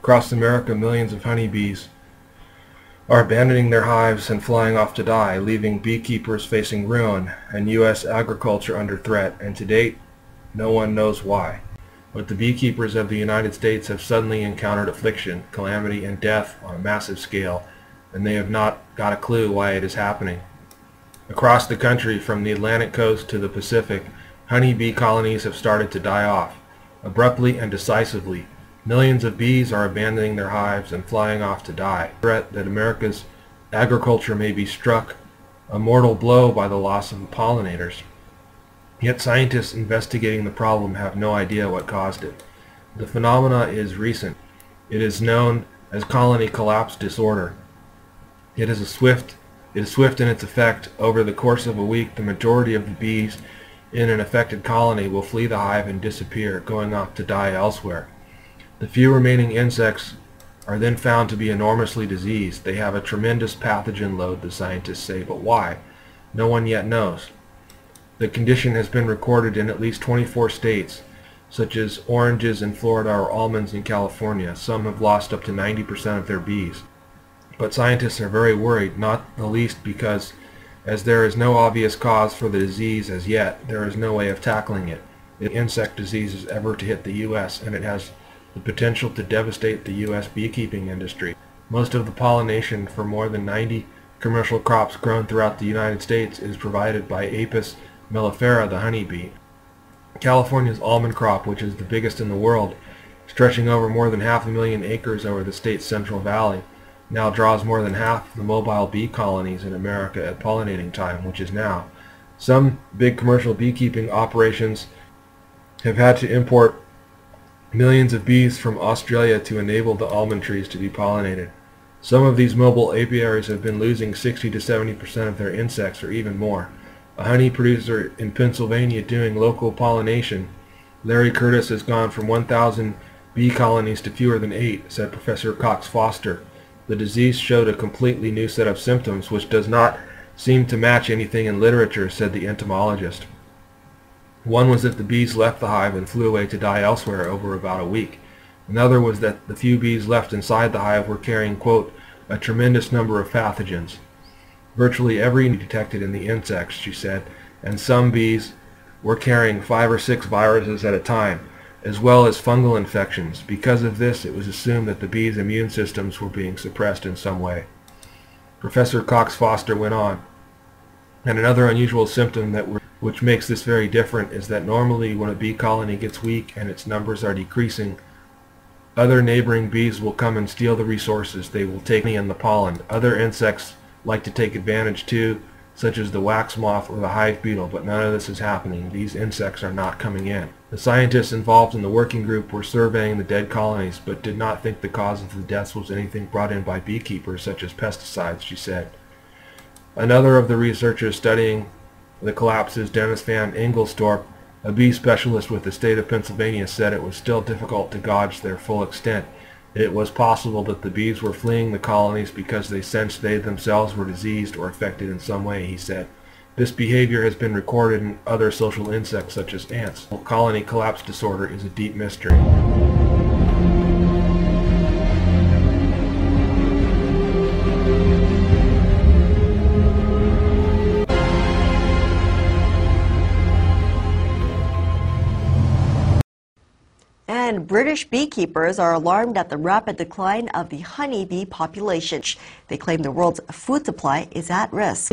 Across America, millions of honeybees are abandoning their hives and flying off to die, leaving beekeepers facing ruin and U.S. agriculture under threat, and to date, no one knows why. But the beekeepers of the United States have suddenly encountered affliction, calamity, and death on a massive scale, and they have not got a clue why it is happening. Across the country, from the Atlantic coast to the Pacific, honeybee colonies have started to die off. Abruptly and decisively, millions of bees are abandoning their hives and flying off to die. The threat that America's agriculture may be struck a mortal blow by the loss of the pollinators. Yet scientists investigating the problem have no idea what caused it. The phenomena is recent. It is known as colony collapse disorder. It is swift in its effect. Over the course of a week, the majority of the bees in an affected colony will flee the hive and disappear, going off to die elsewhere. The few remaining insects are then found to be enormously diseased. They have a tremendous pathogen load, the scientists say, but why? No one yet knows. The condition has been recorded in at least 24 states, such as oranges in Florida or almonds in California. Some have lost up to 90% of their bees. But scientists are very worried, not the least because, as there is no obvious cause for the disease as yet, there is no way of tackling it. If insect disease is ever to hit the U.S., and it has the potential to devastate the U.S. beekeeping industry. Most of the pollination for more than 90 commercial crops grown throughout the United States is provided by Apis mellifera, the honeybee. California's almond crop, which is the biggest in the world, stretching over more than 500,000 acres over the state's Central Valley, now draws more than half the mobile bee colonies in America at pollinating time, which is now. Some big commercial beekeeping operations have had to import millions of bees from Australia to enable the almond trees to be pollinated. Some of these mobile apiaries have been losing 60 to 70% of their insects, or even more. A honey producer in Pennsylvania doing local pollination, Larry Curtis, has gone from 1,000 bee colonies to fewer than 8, said Professor Cox Foster. The disease showed a completely new set of symptoms which does not seem to match anything in literature, said the entomologist. One was that the bees left the hive and flew away to die elsewhere over about a week. Another was that the few bees left inside the hive were carrying, quote, a tremendous number of pathogens. Virtually every detected in the insects, she said, and some bees were carrying 5 or 6 viruses at a time, as well as fungal infections. Because of this, it was assumed that the bees' immune systems were being suppressed in some way. Professor Cox Foster went on, and another unusual symptom which makes this very different is that normally when a bee colony gets weak and its numbers are decreasing, other neighboring bees will come and steal the resources. They will take honey and the pollen. Other insects like to take advantage too, such as the wax moth or the hive beetle, but none of this is happening. These insects are not coming in. The scientists involved in the working group were surveying the dead colonies, but did not think the cause of the deaths was anything brought in by beekeepers, such as pesticides, she said. Another of the researchers studying the collapse is Dennis Van Engelstorp, a bee specialist with the state of Pennsylvania, said it was still difficult to gauge their full extent. It was possible that the bees were fleeing the colonies because they sensed they themselves were diseased or affected in some way, he said. This behavior has been recorded in other social insects such as ants. Colony collapse disorder is a deep mystery. And British beekeepers are alarmed at the rapid decline of the honeybee population. They claim the world's food supply is at risk.